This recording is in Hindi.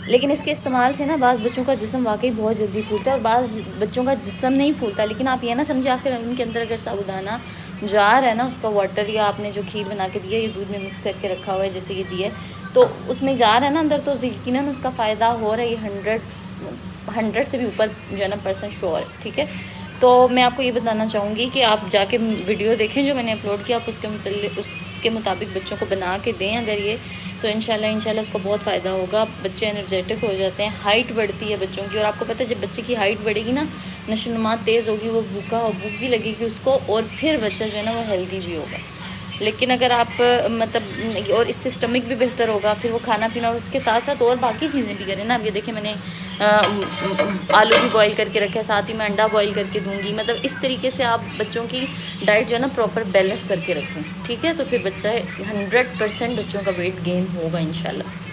लेकिन इसके इस्तेमाल से ना बाज़ बच्चों का जिस्म वाकई बहुत जल्दी फूलता है और बाज़ बच्चों का जिस्म नहीं फूलता। लेकिन आप ये ना समझिए, आखिर उनके अंदर अगर साबूदाना जार है ना, उसका वाटर, या आपने जो खीर बना के दिया, ये दूध में मिक्स करके रखा हुआ है जैसे ये दिया है, तो उसमें जार है ना अंदर, तो यकीनन उसका फ़ायदा हो रहा है। ये 100 से भी ऊपर जो है ना % श्योर है। ठीक है, तो मैं आपको ये बताना चाहूँगी कि आप जाके वीडियो देखें जो मैंने अपलोड किया, आप उसके मुताबिक बच्चों को बना के दें अगर ये, तो इंशाल्लाह उसको बहुत फ़ायदा होगा। बच्चे एनर्जेटिक हो जाते हैं, हाइट बढ़ती है बच्चों की। और आपको पता है जब बच्चे की हाइट बढ़ेगी ना, नशोनुमा तेज़ होगी, वो भूख भी लगेगी उसको, और फिर बच्चा जो है ना वो हेल्दी भी होगा। लेकिन अगर आप मतलब, और इससे स्टमक भी बेहतर होगा, फिर वो खाना पीना, और उसके साथ साथ और बाकी चीज़ें भी करें ना। अब ये देखिए मैंने आलू भी बॉईल करके रखा है, साथ ही मैं अंडा बॉईल करके दूंगी। मतलब इस तरीके से आप बच्चों की डाइट जो है ना प्रॉपर बैलेंस करके रखें। ठीक है, तो फिर बच्चा 100% बच्चों का वेट गेन होगा इंशाल्लाह।